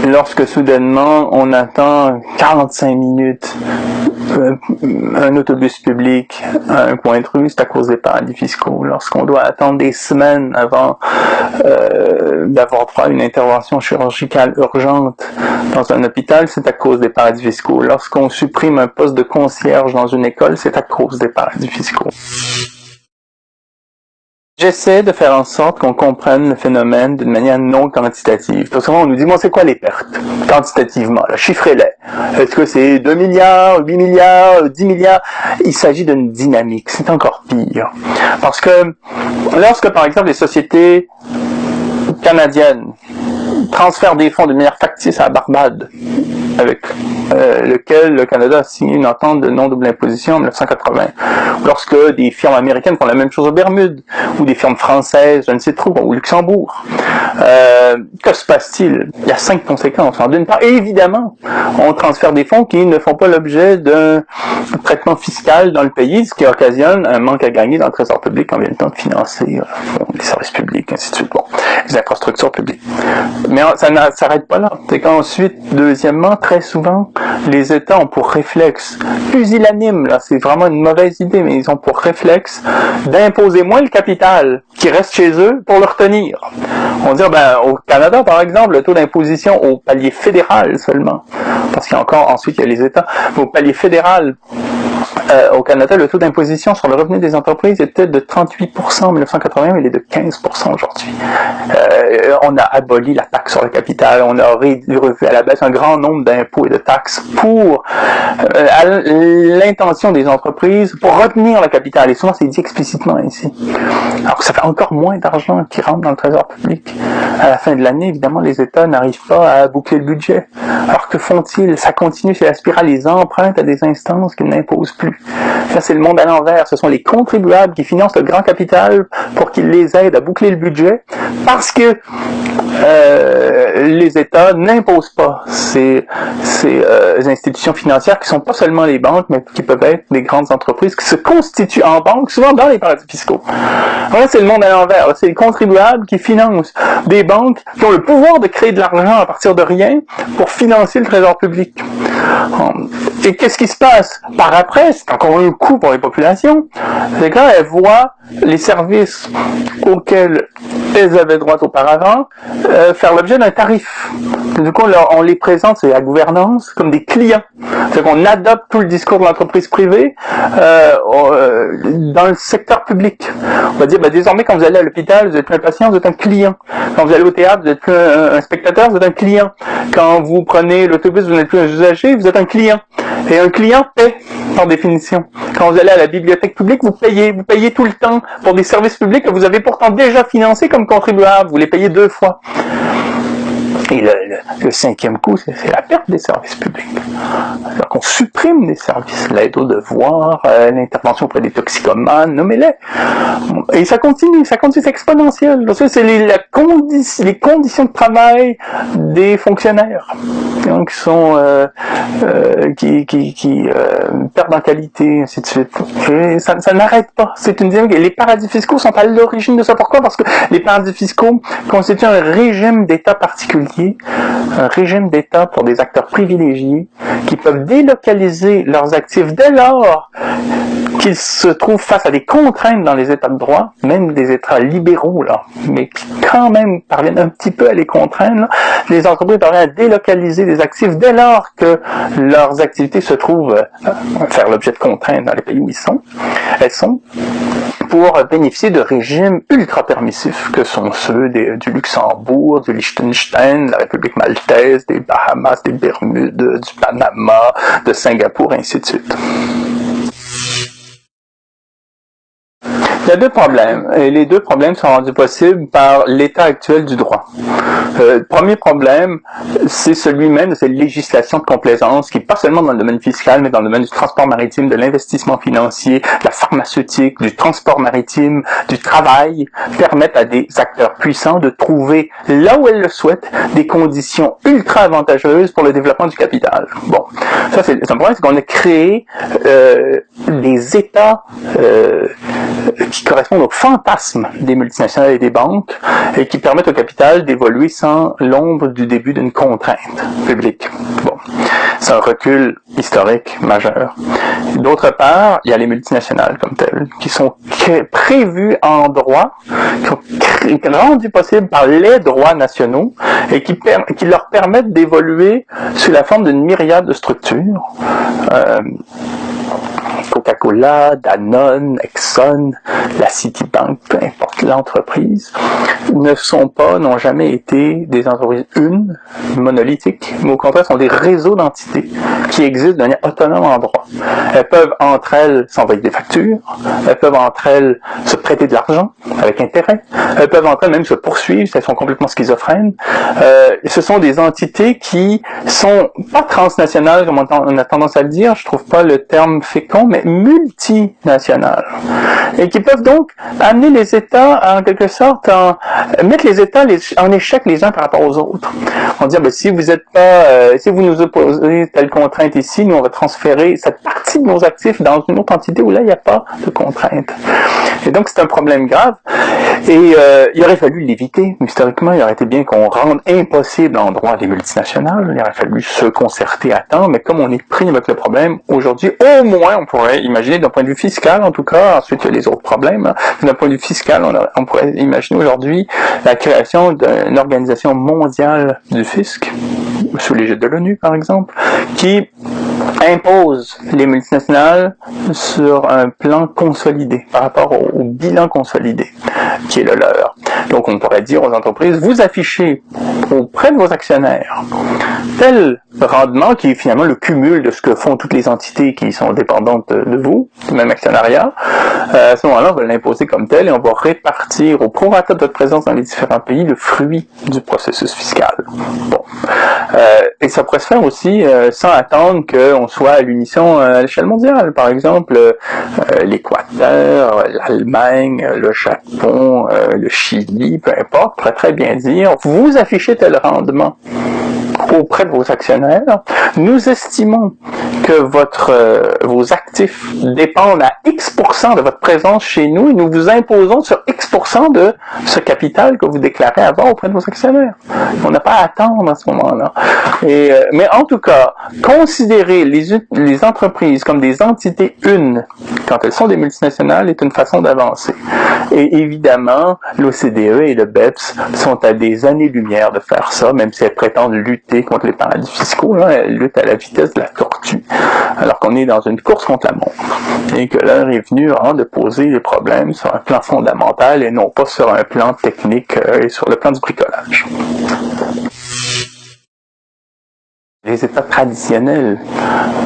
Lorsque soudainement on attend 45 minutes un autobus public à un coin de rue, c'est à cause des paradis fiscaux. Lorsqu'on doit attendre des semaines avant d'avoir droit à une intervention chirurgicale urgente dans un hôpital, c'est à cause des paradis fiscaux. Lorsqu'on supprime un poste de concierge dans une école, c'est à cause des paradis fiscaux. J'essaie de faire en sorte qu'on comprenne le phénomène d'une manière non quantitative. Tout souvent, on nous dit, bon, c'est quoi les pertes? Quantitativement, là, chiffrez-les. Est-ce que c'est 2 milliards, 8 milliards, 10 milliards? Il s'agit d'une dynamique. C'est encore pire. Parce que, lorsque, par exemple, les sociétés canadiennes transfèrent des fonds de manière factice à la Barbade, avec lequel le Canada a signé une entente de non-double imposition en 1980. Lorsque des firmes américaines font la même chose aux Bermudes, ou des firmes françaises, je ne sais trop, au Luxembourg. Que se passe-t-il? Il y a 5 conséquences. D'une part, évidemment, on transfère des fonds qui ne font pas l'objet d'un traitement fiscal dans le pays, ce qui occasionne un manque à gagner dans le trésor public en vient le temps de financer les services publics, ainsi de suite, bon, les infrastructures publiques. Mais ça ne s'arrête pas là. C'est qu'ensuite, deuxièmement, très souvent, les États ont pour réflexe, pusillanime, là, c'est vraiment une mauvaise idée, mais ils ont pour réflexe d'imposer moins le capital qui reste chez eux pour le retenir. On va dire, au Canada, par exemple, le taux d'imposition au palier fédéral seulement, parce qu'il y a encore, ensuite, il y a les États, au palier fédéral, au Canada, le taux d'imposition sur le revenu des entreprises était de 38% en 1980, il est de 15% aujourd'hui. On a aboli la taxe sur le capital, on a revu à la baisse un grand nombre d'impôts et de taxes pour l'intention des entreprises pour retenir le capital, et souvent c'est dit explicitement ainsi. Alors que ça fait encore moins d'argent qui rentre dans le trésor public. À la fin de l'année, évidemment, les États n'arrivent pas à boucler le budget. Alors que font-ils? Ça continue, c'est la spirale, ils empruntent à des instances qu'ils n'imposent plus. Ça, c'est le monde à l'envers. Ce sont les contribuables qui financent le grand capital pour qu'ils les aident à boucler le budget, parce que les États n'imposent pas ces institutions financières qui sont pas seulement les banques, mais qui peuvent être des grandes entreprises qui se constituent en banque, souvent dans les paradis fiscaux. Voilà, c'est le monde à l'envers. C'est les contribuables qui financent des banques qui ont le pouvoir de créer de l'argent à partir de rien pour financer le trésor public. Et qu'est-ce qui se passe par après? C'est encore un coût pour les populations. C'est quand elles voient les services auxquels elles avaient droit auparavant faire l'objet d'un tarif. Du coup, on les présente, c'est la gouvernance, comme des clients. C'est-à-dire qu'on adopte tout le discours de l'entreprise privée dans le secteur public. On va dire, désormais, quand vous allez à l'hôpital, vous êtes plus un patient, vous êtes un client. Quand vous allez au théâtre, vous êtes plus un spectateur, vous êtes un client. Quand vous prenez l'autobus, vous n'êtes plus un usager, vous êtes un client. Et un client paie, par définition. Quand vous allez à la bibliothèque publique, vous payez tout le temps pour des services publics que vous avez pourtant déjà financés comme contribuable. Vous les payez 2 fois. Et le 5e coup, c'est la perte des services publics. Alors qu'on supprime des services, l'aide aux devoirs, l'intervention auprès des toxicomanes, nommez-les. Et ça continue, c'est exponentiel. Parce que c'est les conditions de travail des fonctionnaires, donc qui perdent en qualité, ainsi de suite. Et ça n'arrête pas. C'est une dynamique. Et les paradis fiscaux sont à l'origine de ça. Pourquoi? Parce que les paradis fiscaux constituent un régime d'État particulier, un régime d'État pour des acteurs privilégiés qui peuvent délocaliser leurs actifs dès lors qu'ils se trouvent face à des contraintes dans les États de droit, même des États libéraux, là, mais qui quand même parviennent un petit peu à les contraindre. Là. Les entreprises parviennent à délocaliser des actifs dès lors que leurs activités se trouvent faire l'objet de contraintes dans les pays où elles sont, pour bénéficier de régimes ultra permissifs que sont ceux du Luxembourg, du Liechtenstein, de la République maltaise, des Bahamas, des Bermudes, du Panama, de Singapour, et ainsi de suite. Il y a 2 problèmes, et les 2 problèmes sont rendus possibles par l'état actuel du droit. Le premier problème, c'est celui même de cette législation de complaisance qui, pas seulement dans le domaine fiscal, mais dans le domaine du transport maritime, de l'investissement financier, de la pharmaceutique, du transport maritime, du travail, permettent à des acteurs puissants de trouver, là où elles le souhaitent, des conditions ultra avantageuses pour le développement du capital. Bon, ça c'est un problème, c'est qu'on a créé des États qui correspondent au fantasme des multinationales et des banques et qui permettent au capital d'évoluer sans l'ombre du début d'une contrainte publique. Bon, c'est un recul historique majeur. D'autre part, il y a les multinationales comme telles, qui sont prévues en droit, qui sont rendues possibles par les droits nationaux et qui leur permettent d'évoluer sous la forme d'une myriade de structures. Coca-Cola, Danone, Exxon, la Citibank, peu importe l'entreprise, n'ont jamais été des entreprises monolithiques, mais au contraire sont des réseaux d'entités qui existent de manière autonome en droit. Elles peuvent entre elles s'envoyer des factures, elles peuvent entre elles se prêter de l'argent avec intérêt, elles peuvent entre elles même se poursuivre si elles sont complètement schizophrènes. Ce sont des entités qui sont pas transnationales comme on a tendance à le dire, je trouve pas le terme fécond, mais multinationales, et qui peuvent donc amener les États en quelque sorte mettre les États en échec les uns par rapport aux autres. On dit si vous êtes pas, si vous nous opposez telle contrainte ici, nous on va transférer cette partie de nos actifs dans une autre entité où là il n'y a pas de contrainte. Et donc c'est un problème grave. Et il aurait fallu l'éviter. Historiquement, il aurait été bien qu'on rende impossible en droit des multinationales. Il aurait fallu se concerter à temps, mais comme on est pris avec le problème aujourd'hui, au moins on pourrait imaginer d'un point de vue fiscal, en tout cas, ensuite il y a les autres problèmes, hein. D'un point de vue fiscal, on pourrait imaginer aujourd'hui la création d'une organisation mondiale du fisc, sous l'égide de l'ONU par exemple, qui impose les multinationales sur un plan consolidé, par rapport au bilan consolidé qui est le leur. Donc on pourrait dire aux entreprises, vous affichez auprès de vos actionnaires tel rendement qui est finalement le cumul de ce que font toutes les entités qui sont dépendantes de vous, du même actionnariat. À ce moment-là, on va l'imposer comme tel et on va répartir au prorata de votre présence dans les différents pays le fruit du processus fiscal. Bon. Et ça pourrait se faire aussi sans attendre qu'on soit à l'unisson à l'échelle mondiale. Par exemple, l'Équateur, l'Allemagne, le Japon, le Chili, peu importe, pourrait très bien dire, vous affichez tel rendement auprès de vos actionnaires, nous estimons que vos actifs dépendent à X% de votre présence chez nous et nous vous imposons sur X% de ce capital que vous déclarez avoir auprès de vos actionnaires. On n'a pas à attendre à ce moment-là. Mais en tout cas, considérer les entreprises comme des entités unes quand elles sont des multinationales est une façon d'avancer. Et évidemment, l'OCDE et le BEPS sont à des années-lumière de faire ça, même si elles prétendent lutter contre les paradis fiscaux, là, elles luttent à la vitesse de la tortue, alors qu'on est dans une course contre la montre, et que l'heure est venue de poser les problèmes sur un plan fondamental et non pas sur un plan technique et sur le plan du bricolage. Les États traditionnels,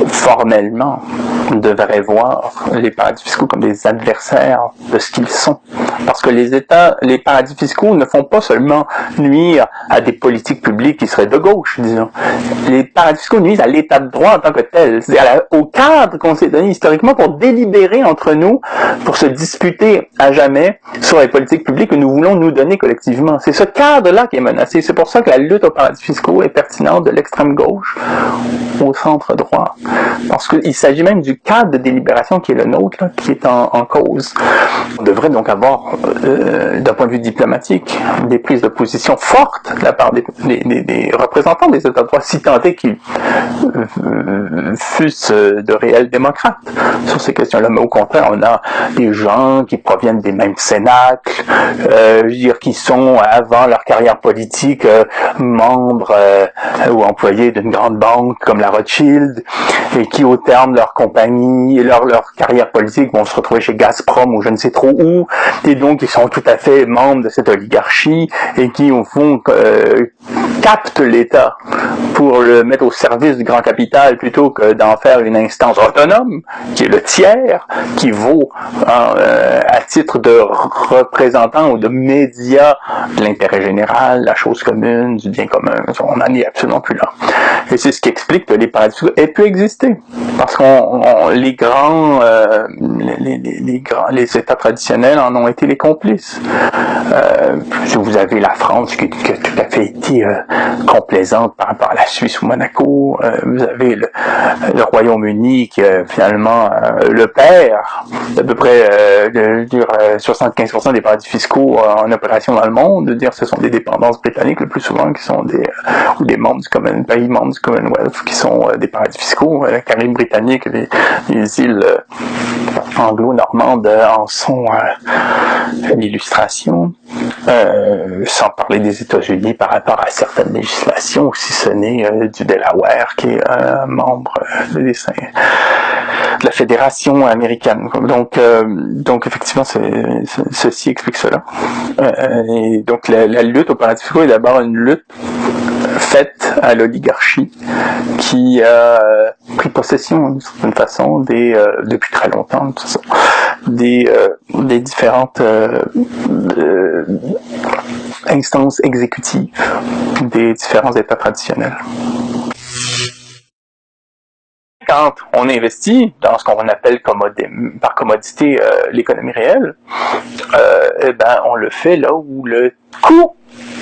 formellement, devraient voir les paradis fiscaux comme des adversaires de ce qu'ils sont. Parce que les paradis fiscaux ne font pas seulement nuire à des politiques publiques qui seraient de gauche, disons. Les paradis fiscaux nuisent à l'état de droit en tant que tel, c'est-à-dire au cadre qu'on s'est donné historiquement pour délibérer entre nous, pour se disputer à jamais sur les politiques publiques que nous voulons nous donner collectivement. C'est ce cadre-là qui est menacé. C'est pour ça que la lutte aux paradis fiscaux est pertinente de l'extrême gauche au centre droit. Parce qu'il s'agit même du cadre de délibération qui est le nôtre, là, qui est en cause. On devrait donc avoir, d'un point de vue diplomatique, des prises de position fortes de la part des représentants des États de droit, si tant est qu'ils fussent de réels démocrates sur ces questions-là. Mais au contraire, on a des gens qui proviennent des mêmes cénacles, qui sont, avant leur carrière politique, membres ou employés d'une grande banque comme la Rothschild, et qui, au terme de leur compagnie et leur carrière politique, vont se retrouver chez Gazprom ou je ne sais trop où, et donc ils sont tout à fait membres de cette oligarchie, et qui, au fond, captent l'État pour le mettre au service du grand capital plutôt que d'en faire une instance autonome, qui est le tiers, qui vaut à titre de représentant ou de média de l'intérêt général, la chose commune, du bien commun. On n'en est absolument plus là. Et c'est ce qui explique que les paradis fiscaux aient pu exister. Parce que les États traditionnels en ont été les complices. Vous avez la France qui a tout à fait été complaisante par rapport à la Suisse ou Monaco. Vous avez le Royaume-Uni qui finalement le père d'à peu près 75% des paradis fiscaux en opération dans le monde. De dire ce sont des dépendances britanniques le plus souvent qui sont ou des membres du pays membres du Commonwealth qui sont des paradis fiscaux. La Caraïbe britannique, les îles anglo-normandes en sont l'illustration. Sans parler des États-Unis par rapport à certaines législations, si ce n'est du Delaware qui est membre de la Fédération américaine. Donc effectivement, ceci explique cela. Et donc la lutte aux paradis fiscaux est d'abord une lutte faite à l'oligarchie qui a pris possession d'une certaine façon depuis très longtemps de toute façon, des différentes instances exécutives des différents États traditionnels. Quand on investit dans ce qu'on appelle par commodité l'économie réelle, on le fait là où le coût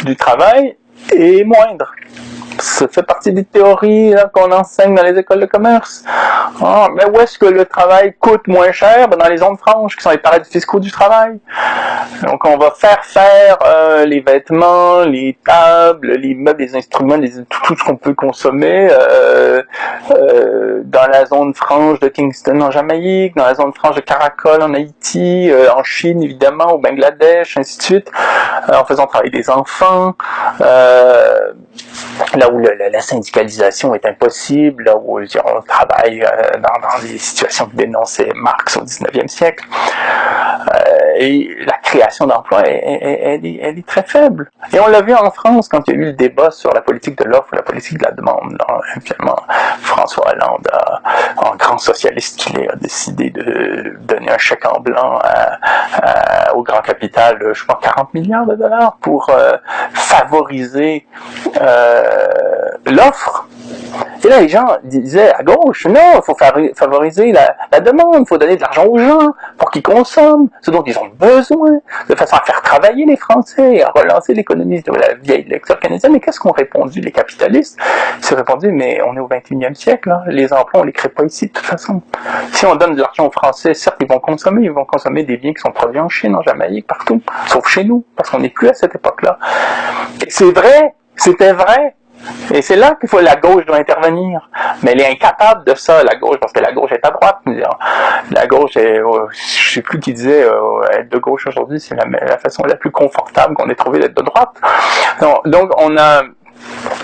du travail est moindre. Ça fait partie des théories là, qu'on enseigne dans les écoles de commerce. Mais où est-ce que le travail coûte moins cher? Dans les zones franches, qui sont les paradis fiscaux du travail. Donc on va faire les vêtements, les tables, les meubles, les instruments, tout ce qu'on peut consommer dans la zone franche de Kingston en Jamaïque, dans la zone franche de Karakol en Haïti, en Chine évidemment, au Bangladesh, ainsi de suite, en faisant travailler des enfants, là où la syndicalisation est impossible, là où on travaille dans des situations que dénonçait Marx au 19e siècle. Et la création d'emplois, elle est très faible. Et on l'a vu en France quand il y a eu le débat sur la politique de l'offre ou la politique de la demande. Finalement, François Hollande, en grand socialiste qu'il est, a décidé de donner un chèque en blanc au grand capital, je crois 40 milliards de dollars pour favoriser l'offre. Et là, les gens disaient à gauche, non, il faut favoriser la demande, il faut donner de l'argent aux gens pour qu'ils consomment ce dont ils ont besoin, de façon à faire travailler les Français, à relancer l'économie de la vieille lecture canadienne. Mais qu'est-ce qu'ont répondu les capitalistes? Ils ont répondu, mais on est au 21e siècle, hein, les emplois, on les crée pas ici de toute façon. Si on donne de l'argent aux Français, certes, ils vont consommer des biens qui sont produits en Chine, en Jamaïque, partout, sauf chez nous, parce qu'on n'est plus à cette époque-là. Et c'est vrai, c'était vrai. Et c'est là qu'il faut la gauche doit intervenir. Mais elle est incapable de ça, la gauche, parce que la gauche est à droite. La gauche est, je sais plus qui disait, être de gauche aujourd'hui, c'est la façon la plus confortable qu'on ait trouvé d'être de droite. Donc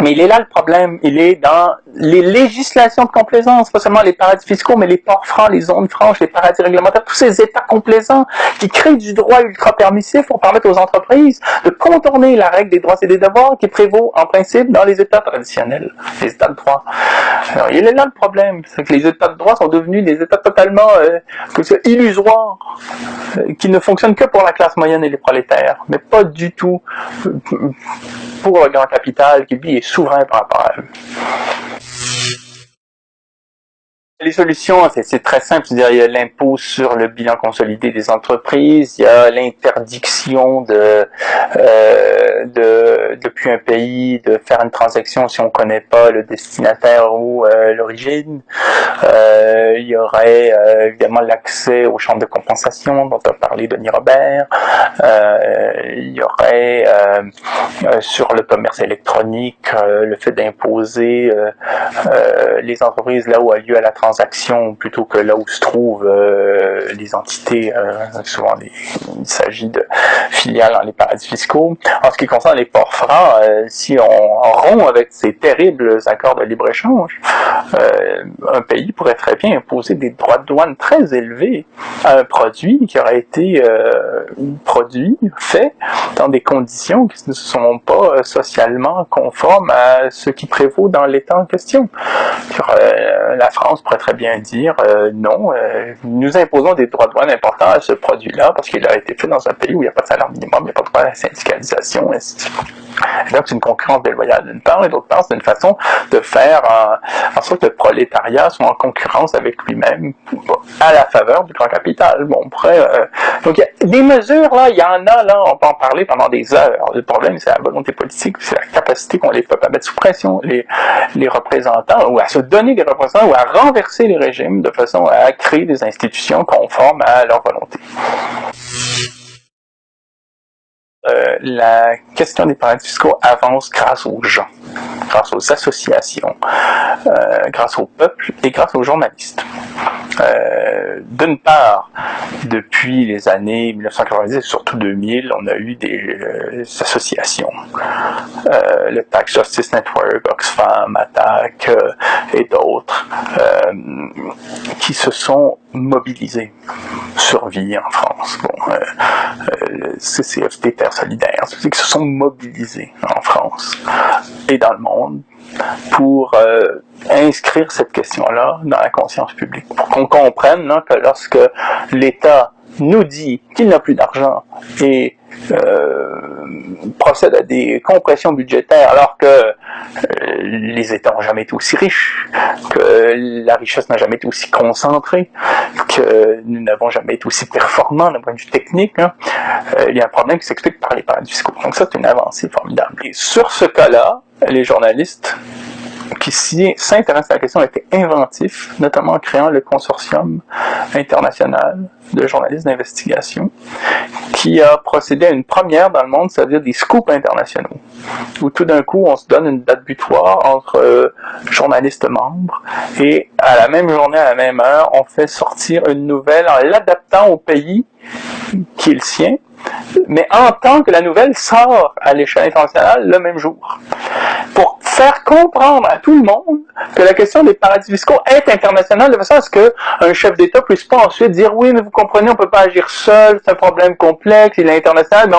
mais il est là le problème, il est dans les législations de complaisance, pas seulement les paradis fiscaux, mais les ports francs, les zones franches, les paradis réglementaires, tous ces états complaisants qui créent du droit ultra-permissif pour permettre aux entreprises de contourner la règle des droits et des devoirs qui prévaut en principe dans les états traditionnels, les états de droit. Alors, il est là le problème, c'est que les états de droit sont devenus des états totalement illusoires, qui ne fonctionnent que pour la classe moyenne et les prolétaires, mais pas du tout pour le grand capital qui lui est souverain par rapport à eux. Les solutions, c'est très simple, c'est-à-dire il y a l'impôt sur le bilan consolidé des entreprises, il y a l'interdiction depuis un pays de faire une transaction si on ne connaît pas le destinataire ou l'origine. Il y aurait évidemment l'accès aux chambres de compensation dont a parlé Denis Robert. Il y aurait sur le commerce électronique le fait d'imposer les entreprises là où a lieu à la transaction plutôt que là où se trouvent les entités. Souvent il s'agit de filiales dans les paradis fiscaux. En ce qui concerne les ports francs, si on rompt avec ces terribles accords de libre-échange, un pays pourrait très bien imposer des droits de douane très élevés à un produit qui aurait été fait dans des conditions qui ne sont pas socialement conformes à ce qui prévaut dans l'État en question. La France pourrait très bien dire non, nous imposons des droits de douane importants à ce produit-là parce qu'il a été fait dans un pays où il n'y a pas de salaire minimum, il n'y a pas de droit à la syndicalisation, ainsi de suite. Et donc, c'est une concurrence déloyale d'une part, et d'autre part, c'est une façon de faire en sorte que le prolétariat soit en concurrence avec lui-même à la faveur du grand capital. Bon, donc, il y a des mesures, là, il y en a, là, on peut en parler pendant des heures. Le problème, c'est la volonté politique, c'est la capacité qu'ont les peuples à mettre sous pression les représentants, ou à se donner des représentants, ou à renverser les régimes de façon à créer des institutions conformes à leur volonté. La question des paradis fiscaux avance grâce aux gens, grâce aux associations, grâce au peuple et grâce aux journalistes. D'une part, depuis les années 1990 et surtout 2000, on a eu des associations, le Tax Justice Network, Oxfam, Attac et d'autres, qui se sont mobilisés. Survie en France, bon, le CCFT Terre Solidaire, ceux qui se sont mobilisés en France et dans le monde pour inscrire cette question-là dans la conscience publique, pour qu'on comprenne là, que lorsque l'État nous dit qu'il n'a plus d'argent et procède à des compressions budgétaires alors que les États n'ont jamais été aussi riches, que la richesse n'a jamais été aussi concentrée, que nous n'avons jamais été aussi performants d'un point de vue technique, hein, il y a un problème qui s'explique par les paradis fiscaux. Donc ça, c'est une avancée formidable. Et sur ce cas-là, les journalistes qui s'intéressent à la question ont été inventifs, notamment en créant le consortium international de journalistes d'investigation, qui a procédé à une première dans le monde, c'est-à-dire des scoops internationaux, où tout d'un coup, on se donne une date butoir entre journalistes membres, et à la même journée, à la même heure, on fait sortir une nouvelle en l'adaptant au pays qui est le sien, mais en tant que la nouvelle sort à l'échelle internationale le même jour. Pour faire comprendre à tout le monde que la question des paradis fiscaux est internationale, de façon à ce qu'un chef d'État ne puisse pas ensuite dire « Oui, mais vous comprenez, on ne peut pas agir seul, c'est un problème complexe, il est international. »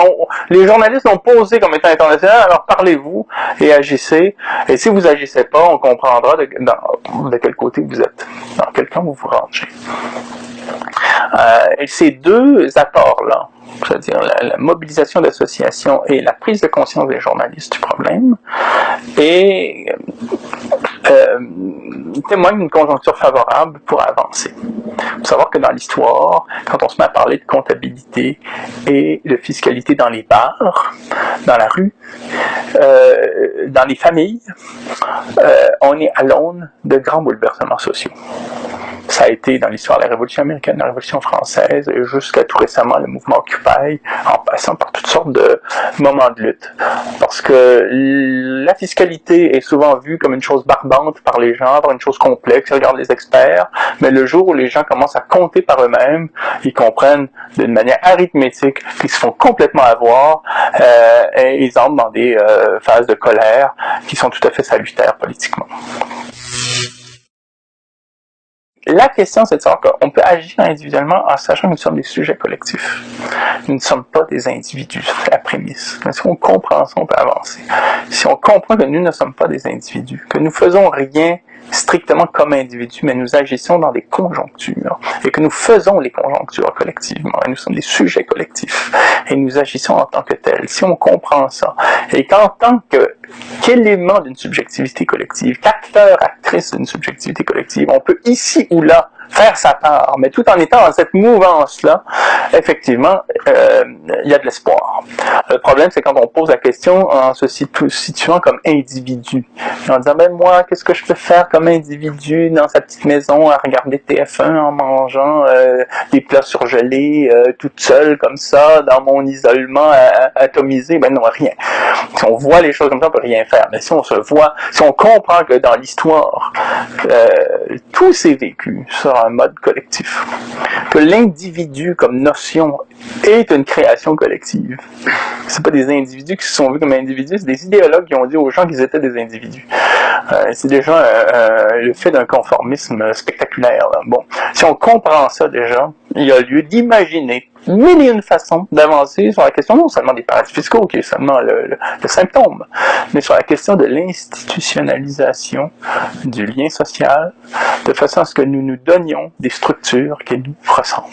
Mais les journalistes l'ont posé comme étant international, alors parlez-vous et agissez. Et si vous n'agissez pas, on comprendra de quel côté vous êtes, dans quel camp vous vous rangez. Et ces deux apports-là, c'est-à-dire la mobilisation d'associations et la prise de conscience des journalistes du problème, et témoignent d'une conjoncture favorable pour avancer. Il faut savoir que dans l'histoire, quand on se met à parler de comptabilité et de fiscalité dans les bars, dans la rue, dans les familles, on est à l'aune de grands bouleversements sociaux. Ça a été dans l'histoire de la Révolution américaine, la Révolution française, et jusqu'à tout récemment le mouvement Occupy, en passant par toutes sortes de moments de lutte. Parce que la fiscalité est souvent vue comme une chose barbante par les gens, par une chose complexe, ils regardent les experts, mais le jour où les gens commencent à compter par eux-mêmes, ils comprennent d'une manière arithmétique qu'ils se font complètement avoir, et ils entrent dans des phases de colère qui sont tout à fait salutaires politiquement. La question, c'est de savoir qu'on peut agir individuellement en sachant que nous sommes des sujets collectifs. Nous ne sommes pas des individus, c'est la prémisse. Mais si on comprend ça, on peut avancer. Si on comprend que nous ne sommes pas des individus, que nous faisons rien strictement comme individus, mais nous agissons dans des conjonctures, et que nous faisons les conjonctures collectivement, et nous sommes des sujets collectifs, et nous agissons en tant que tels. Si on comprend ça, et qu'en tant qu'élément d'une subjectivité collective, qu'acteur, actrice d'une subjectivité collective, on peut ici ou là faire sa part, mais tout en étant dans cette mouvance-là, effectivement, il y a de l'espoir. Le problème, c'est quand on pose la question en se situant comme individu, en disant, ben moi, qu'est-ce que je peux faire comme individu dans sa petite maison à regarder TF1 en mangeant des plats surgelés, toute seule comme ça, dans mon isolement atomisé? Ben non, rien. Si on voit les choses comme ça, on peut rien faire. Mais si on se voit, si on comprend que dans l'histoire, tout s'est vécu sur un mode collectif, que l'individu comme notion est une création collective. C'est pas des individus qui se sont vus comme individus, c'est des idéologues qui ont dit aux gens qu'ils étaient des individus. C'est déjà le fait d'un conformisme spectaculaire. Là. Bon, si on comprend ça déjà, il y a lieu d'imaginer mille et une façons d'avancer sur la question non seulement des paradis fiscaux, qui est seulement le symptôme, mais sur la question de l'institutionnalisation du lien social, de façon à ce que nous nous donnions des structures qui nous ressemblent.